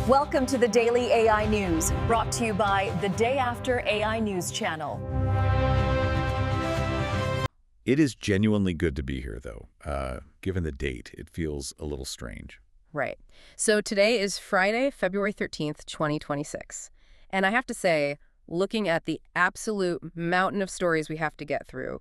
Welcome to the Daily AI News, brought to you by the Day After AI News channel. It is genuinely good to be here, though. Given the date, it feels a little strange. Right. So today is Friday, February 13th, 2026. And I have to say, looking at the absolute mountain of stories we have to get through,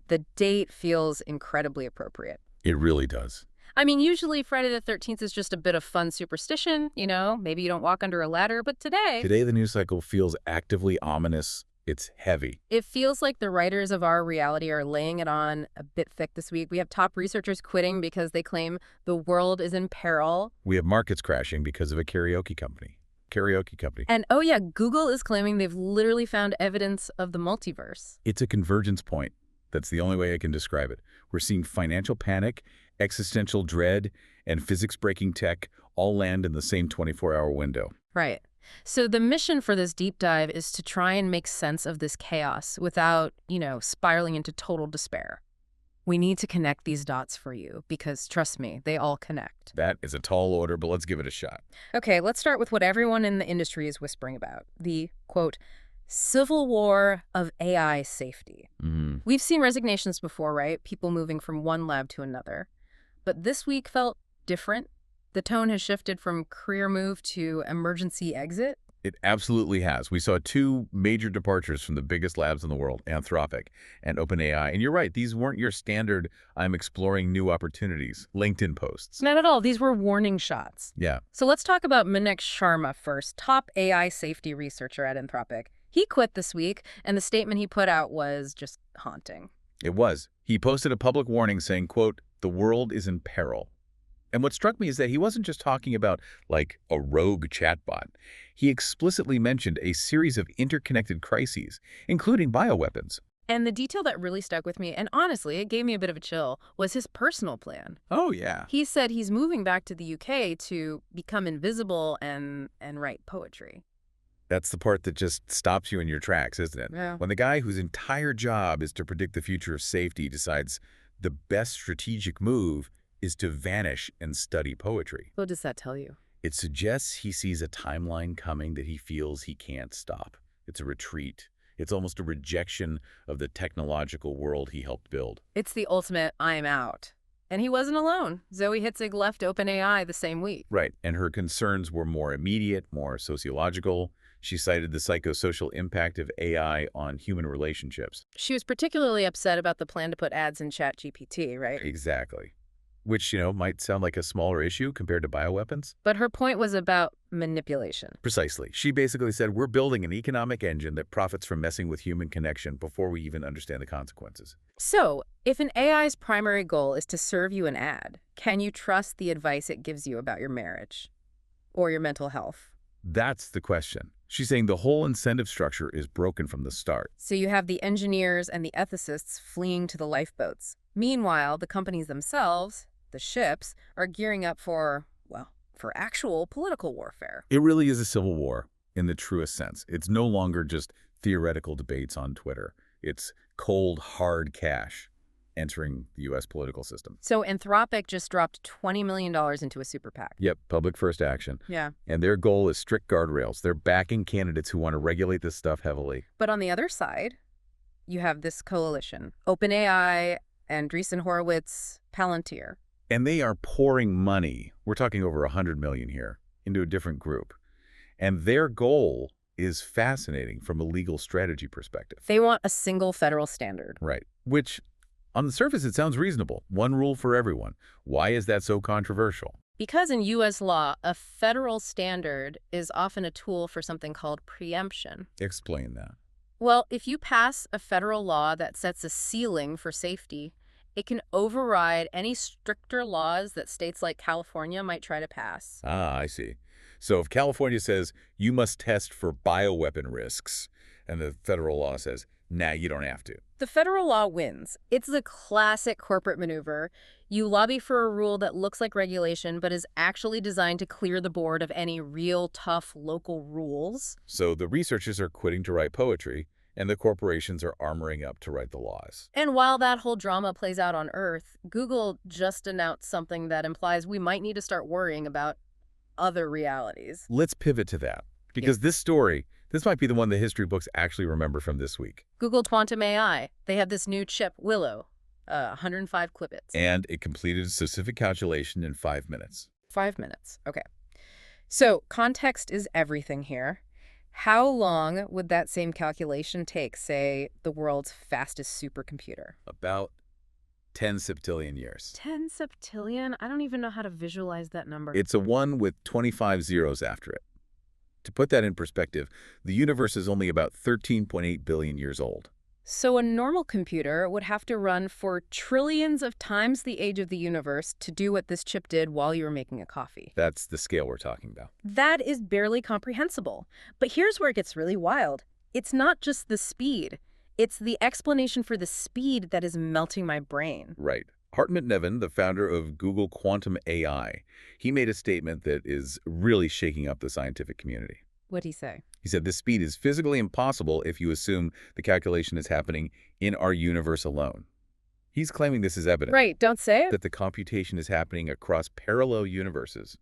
the date feels incredibly appropriate. It really does. I mean, usually Friday the 13th is just a bit of fun superstition, maybe you don't walk under a ladder, but today The news cycle feels actively ominous. It's heavy. it feels like the writers of our reality are laying it on a bit thick this week. We have top researchers quitting because they claim the world is in peril. We have markets crashing because of a karaoke company. And oh yeah, Google is claiming they've literally found evidence of the multiverse. It's a convergence point. That's the only way I can describe it. We're seeing financial panic, existential dread, and physics-breaking tech all land in the same 24-hour window. Right. So the mission for this deep dive is to try and make sense of this chaos without, spiraling into total despair. We need to connect these dots for you because, trust me, they all connect. That is a tall order, but let's give it a shot. Okay, let's start with what everyone in the industry is whispering about, the, quote, civil war of AI safety. We've seen resignations before, right? People moving from one lab to another. But this week felt different. The tone has shifted from career move to emergency exit. It absolutely has. We saw two major departures from the biggest labs in the world, Anthropic and OpenAI. And you're right, these weren't your standard, I'm exploring new opportunities, LinkedIn posts. Not at all. These were warning shots. Yeah. So let's talk about Manik Sharma first, top AI safety researcher at Anthropic. He quit this week, and the statement he put out was just haunting. It was. He posted a public warning saying, quote, "The world is in peril." And what struck me is that he wasn't just talking about, like, a rogue chatbot. He explicitly mentioned a series of interconnected crises, including bioweapons. And the detail that really stuck with me, and honestly, it gave me a bit of a chill, was his personal plan. Oh, yeah. He said he's moving back to the UK to become invisible and write poetry. That's the part that just stops you in your tracks, isn't it? Yeah. When the guy whose entire job is to predict the future of safety decides the best strategic move is to vanish and study poetry. What does that tell you? It suggests he sees a timeline coming that he feels he can't stop. It's a retreat. It's almost a rejection of the technological world he helped build. It's the ultimate I'm out. And he wasn't alone. Zoe Hitzig left OpenAI the same week. Right, and her concerns were more immediate, more sociological. She cited the psychosocial impact of AI on human relationships. She was particularly upset about the plan to put ads in ChatGPT, right? Exactly. Which, might sound like a smaller issue compared to bioweapons. But her point was about manipulation. Precisely. She basically said, we're building an economic engine that profits from messing with human connection before we even understand the consequences. So, if an AI's primary goal is to serve you an ad, can you trust the advice it gives you about your marriage or your mental health? That's the question. She's saying the whole incentive structure is broken from the start. So you have the engineers and the ethicists fleeing to the lifeboats. Meanwhile, the companies themselves, the ships, are gearing up for actual political warfare. It really is a civil war in the truest sense. It's no longer just theoretical debates on Twitter. It's cold, hard cash entering the U.S. political system. So Anthropic just dropped $20 million into a super PAC. Yep, public first action. Yeah. And their goal is strict guardrails. They're backing candidates who want to regulate this stuff heavily. But on the other side, you have this coalition, OpenAI, Andreessen Horowitz, Palantir. And they are pouring money, we're talking over $100 million here, into a different group. And their goal is fascinating from a legal strategy perspective. They want a single federal standard. Right. Which, on the surface, it sounds reasonable. One rule for everyone. Why is that so controversial? Because in U.S. law, a federal standard is often a tool for something called preemption. Explain that. Well, if you pass a federal law that sets a ceiling for safety, it can override any stricter laws that states like California might try to pass. Ah, I see. So if California says you must test for bioweapon risks, and the federal law says, nah, you don't have to. The federal law wins. It's the classic corporate maneuver. You lobby for a rule that looks like regulation, but is actually designed to clear the board of any real tough local rules. So the researchers are quitting to write poetry, and the corporations are armoring up to write the laws. And while that whole drama plays out on Earth, Google just announced something that implies we might need to start worrying about other realities. Let's pivot to that, because this might be the one the history books actually remember from this week. Google Quantum AI. They have this new chip, Willow, 105 qubits. And it completed a specific calculation in 5 minutes. 5 minutes. Okay. So context is everything here. How long would that same calculation take, say, the world's fastest supercomputer? About 10 septillion years. 10 septillion? I don't even know how to visualize that number. It's a 1 with 25 zeros after it. To put that in perspective, the universe is only about 13.8 billion years old. So a normal computer would have to run for trillions of times the age of the universe to do what this chip did while you were making a coffee. That's the scale we're talking about. That is barely comprehensible. But here's where it gets really wild. It's not just the speed. It's the explanation for the speed that is melting my brain. Right. Hartmut Neven, the founder of Google Quantum AI, he made a statement that is really shaking up the scientific community. What'd he say? He said this speed is physically impossible if you assume the calculation is happening in our universe alone. He's claiming this is evidence. Right, don't say it. That the computation is happening across parallel universes,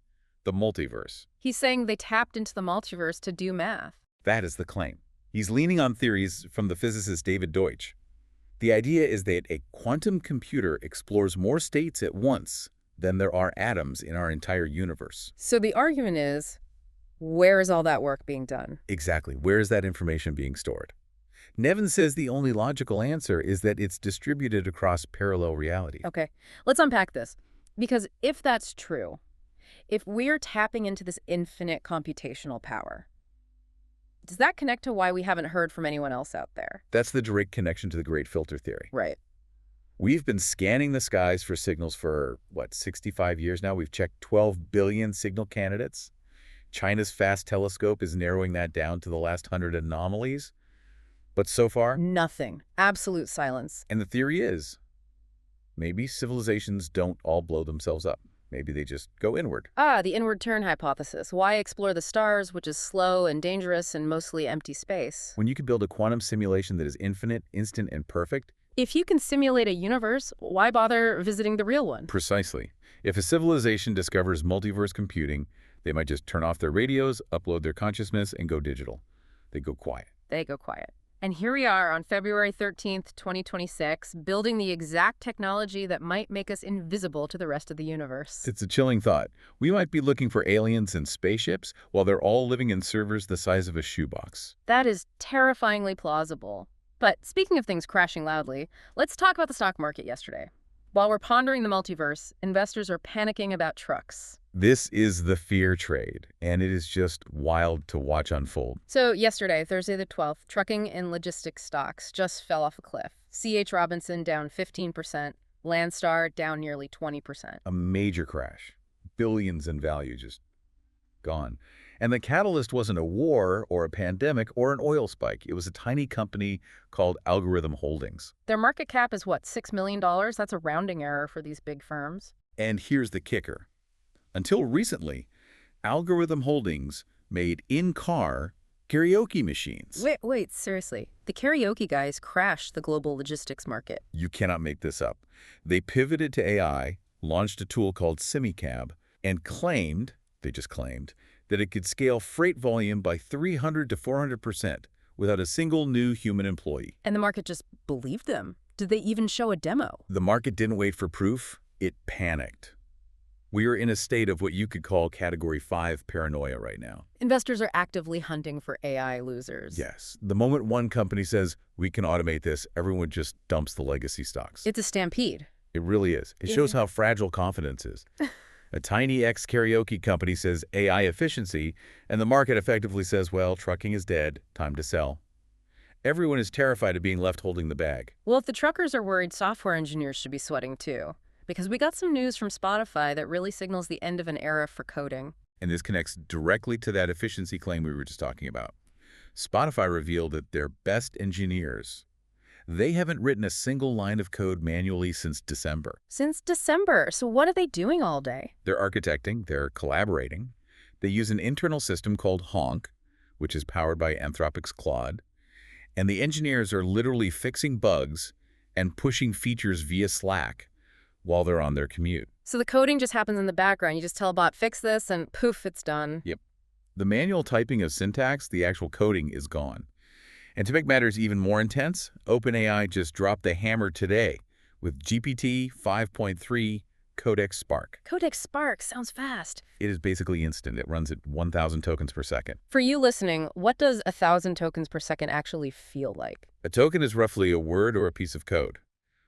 the multiverse. He's saying they tapped into the multiverse to do math. That is the claim. He's leaning on theories from the physicist David Deutsch. The idea is that a quantum computer explores more states at once than there are atoms in our entire universe. So the argument is, where is all that work being done? Exactly. Where is that information being stored? Neven says the only logical answer is that it's distributed across parallel reality. Okay, let's unpack this. Because if that's true, if we're tapping into this infinite computational power, does that connect to why we haven't heard from anyone else out there? That's the direct connection to the Great Filter Theory. Right. We've been scanning the skies for signals for, 65 years now? We've checked 12 billion signal candidates. China's FAST telescope is narrowing that down to the last 100 anomalies. But so far, nothing. Absolute silence. And the theory is, maybe civilizations don't all blow themselves up. Maybe they just go inward. The inward turn hypothesis. Why explore the stars, which is slow and dangerous and mostly empty space? When you can build a quantum simulation that is infinite, instant, and perfect. If you can simulate a universe, why bother visiting the real one? Precisely. If a civilization discovers multiverse computing, they might just turn off their radios, upload their consciousness, and go digital. They go quiet. They go quiet. And here we are on February 13th, 2026, building the exact technology that might make us invisible to the rest of the universe. It's a chilling thought. We might be looking for aliens in spaceships while they're all living in servers the size of a shoebox. That is terrifyingly plausible. But speaking of things crashing loudly, let's talk about the stock market yesterday. While we're pondering the multiverse, investors are panicking about trucks. This is the fear trade, and it is just wild to watch unfold. So yesterday, Thursday the 12th, trucking and logistics stocks just fell off a cliff. C.H. Robinson down 15%, Landstar down nearly 20%. A major crash. Billions in value just gone. And the catalyst wasn't a war or a pandemic or an oil spike. It was a tiny company called Algorithm Holdings. Their market cap is what, $6 million? That's a rounding error for these big firms. And here's the kicker. Until recently, Algorithm Holdings made in-car karaoke machines. Wait, seriously. The karaoke guys crashed the global logistics market. You cannot make this up. They pivoted to AI, launched a tool called SimiCab, and they just claimed, that it could scale freight volume by 300 to 400% without a single new human employee. And the market just believed them. Did they even show a demo? The market didn't wait for proof. It panicked. We are in a state of what you could call Category 5 paranoia right now. Investors are actively hunting for AI losers. Yes. The moment one company says, we can automate this, everyone just dumps the legacy stocks. It's a stampede. It really is. It shows how fragile confidence is. A tiny ex-karaoke company says AI efficiency, and the market effectively says, well, trucking is dead, time to sell. Everyone is terrified of being left holding the bag. Well, if the truckers are worried, software engineers should be sweating too. Because we got some news from Spotify that really signals the end of an era for coding. And this connects directly to that efficiency claim we were just talking about. Spotify revealed that their best engineers, they haven't written a single line of code manually since December. Since December? So what are they doing all day? They're architecting, they're collaborating. They use an internal system called Honk, which is powered by Anthropic's Claude. And the engineers are literally fixing bugs and pushing features via Slack while they're on their commute. So the coding just happens in the background. You just tell a bot, fix this, and poof, it's done. Yep. The manual typing of syntax, the actual coding, is gone. And to make matters even more intense, OpenAI just dropped the hammer today with GPT 5.3 Codex Spark. Codex Spark sounds fast. It is basically instant. It runs at 1,000 tokens per second. For you listening, what does 1,000 tokens per second actually feel like? A token is roughly a word or a piece of code.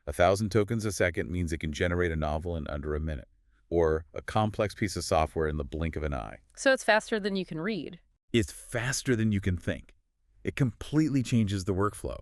1,000 tokens a second means it can generate a novel in under a minute, or a complex piece of software in the blink of an eye. So it's faster than you can read. It's faster than you can think. It completely changes the workflow.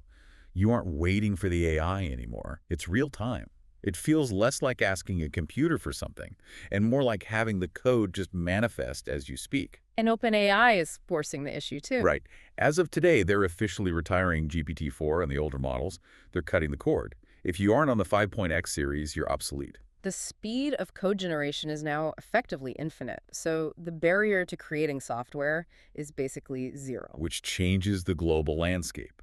You aren't waiting for the AI anymore. It's real time. It feels less like asking a computer for something and more like having the code just manifest as you speak. And OpenAI is forcing the issue too. Right. As of today, they're officially retiring GPT-4 and the older models. They're cutting the cord. If you aren't on the 5.x series, you're obsolete. The speed of code generation is now effectively infinite, so the barrier to creating software is basically zero. Which changes the global landscape.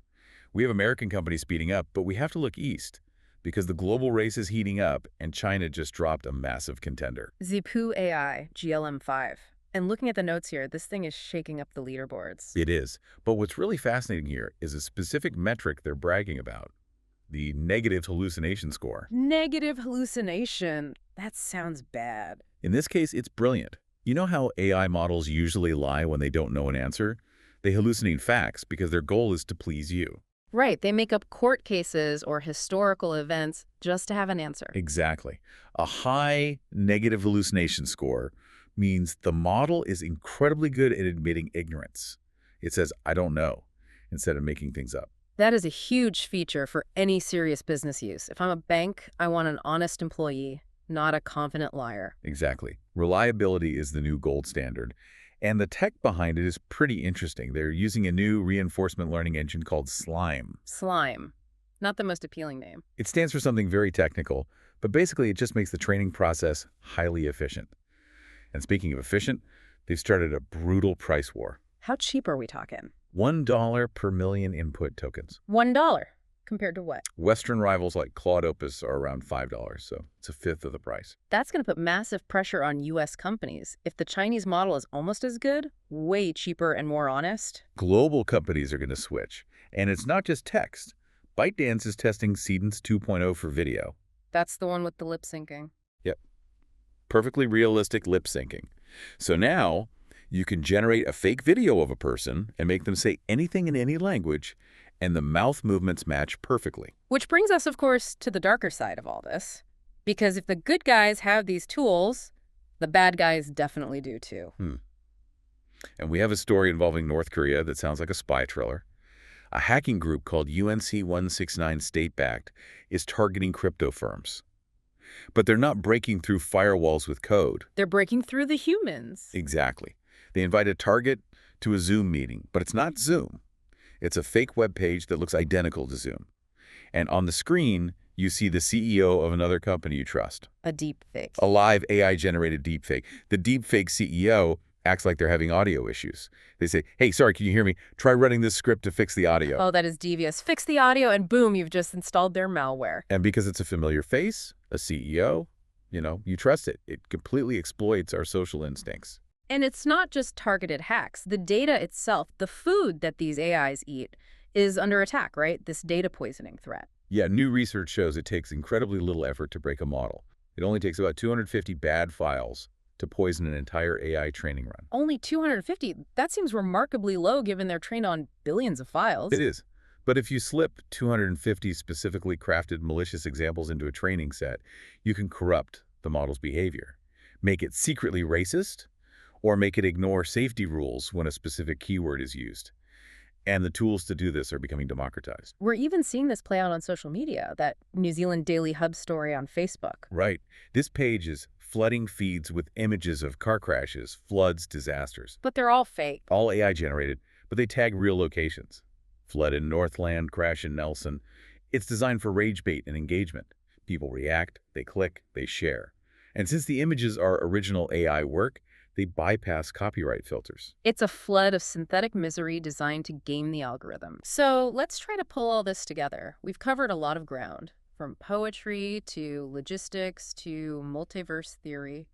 We have American companies speeding up, but we have to look east because the global race is heating up and China just dropped a massive contender. Zhipu AI, GLM5. And looking at the notes here, this thing is shaking up the leaderboards. It is. But what's really fascinating here is a specific metric they're bragging about. The negative hallucination score. Negative hallucination. That sounds bad. In this case, it's brilliant. You know how AI models usually lie when they don't know an answer? They hallucinate facts because their goal is to please you. Right, they make up court cases or historical events just to have an answer. Exactly. A high negative hallucination score means the model is incredibly good at admitting ignorance. It says, I don't know, instead of making things up. That is a huge feature for any serious business use. If I'm a bank, I want an honest employee, not a confident liar. Exactly. Reliability is the new gold standard. And the tech behind it is pretty interesting. They're using a new reinforcement learning engine called SLIME. SLIME. Not the most appealing name. It stands for something very technical, but basically it just makes the training process highly efficient. And speaking of efficient, they've started a brutal price war. How cheap are we talking? $1 per million input tokens. $1. Compared to what? Western rivals like Claude Opus are around $5, so it's a fifth of the price. That's going to put massive pressure on U.S. companies. If the Chinese model is almost as good, way cheaper and more honest. Global companies are going to switch. And it's not just text. ByteDance is testing Cadence 2.0 for video. That's the one with the lip syncing. Yep. Perfectly realistic lip syncing. So now you can generate a fake video of a person and make them say anything in any language, and the mouth movements match perfectly. Which brings us, of course, to the darker side of all this. Because if the good guys have these tools, the bad guys definitely do too. And we have a story involving North Korea that sounds like a spy thriller. A hacking group called UNC169 State-backed is targeting crypto firms. But they're not breaking through firewalls with code. They're breaking through the humans. Exactly. They invite a target to a Zoom meeting, but it's not Zoom. It's a fake web page that looks identical to Zoom. And on the screen, you see the CEO of another company you trust. A deepfake. A live AI-generated deepfake. The deepfake CEO acts like they're having audio issues. They say, hey, sorry, can you hear me? Try running this script to fix the audio. Oh, that is devious. Fix the audio and boom, you've just installed their malware. And because it's a familiar face, a CEO, you trust it. It completely exploits our social instincts. And it's not just targeted hacks. The data itself, the food that these AIs eat, is under attack, right? This data poisoning threat. Yeah, new research shows it takes incredibly little effort to break a model. It only takes about 250 bad files to poison an entire AI training run. Only 250? That seems remarkably low given they're trained on billions of files. It is. But if you slip 250 specifically crafted malicious examples into a training set, you can corrupt the model's behavior, make it secretly racist, or make it ignore safety rules when a specific keyword is used. And the tools to do this are becoming democratized. We're even seeing this play out on social media, that New Zealand Daily Hub story on Facebook. Right. This page is flooding feeds with images of car crashes, floods, disasters. But they're all fake. All AI generated, but they tag real locations. Flood in Northland, crash in Nelson. It's designed for rage bait and engagement. People react, they click, they share. And since the images are original AI work, they bypass copyright filters. It's a flood of synthetic misery designed to game the algorithm. So let's try to pull all this together. We've covered a lot of ground, From poetry to logistics to multiverse theory.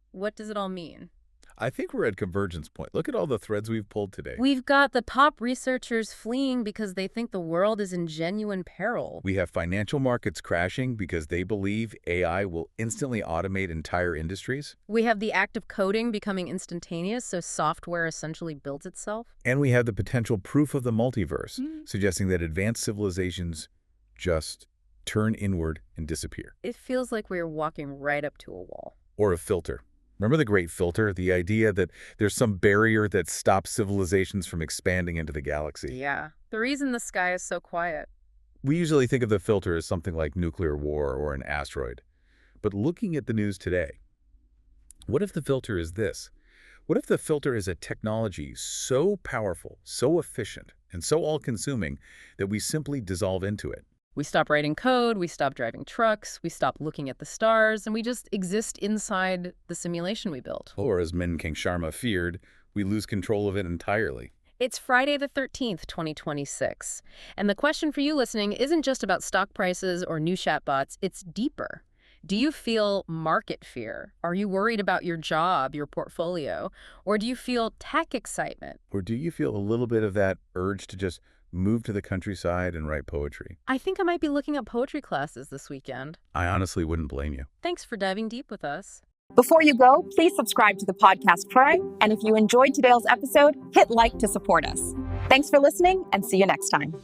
What does it all mean? I think we're at convergence point. Look at all the threads we've pulled today. We've got the top researchers fleeing because they think the world is in genuine peril. We have financial markets crashing because they believe AI will instantly automate entire industries. We have the act of coding becoming instantaneous, so software essentially builds itself. And we have the potential proof of the multiverse, suggesting that advanced civilizations just turn inward and disappear. It feels like we're walking right up to a wall. Or a filter. Remember the great filter? The idea that there's some barrier that stops civilizations from expanding into the galaxy. Yeah. The reason the sky is so quiet. We usually think of the filter as something like nuclear war or an asteroid. But looking at the news today, what if the filter is this? What if the filter is a technology so powerful, so efficient, and so all-consuming that we simply dissolve into it? We stop writing code, we stop driving trucks, we stop looking at the stars, and we just exist inside the simulation we built. Or, as Min King Sharma feared, we lose control of it entirely. It's Friday the 13th, 2026. And the question for you listening isn't just about stock prices or new chatbots, it's deeper. Do you feel market fear? Are you worried about your job, your portfolio? Or do you feel tech excitement? Or do you feel a little bit of that urge to just move to the countryside and write poetry? I think I might be looking at poetry classes this weekend. I honestly wouldn't blame you. Thanks for diving deep with us. Before you go, please subscribe to the podcast Prime. And if you enjoyed today's episode, hit like to support us. Thanks for listening and see you next time.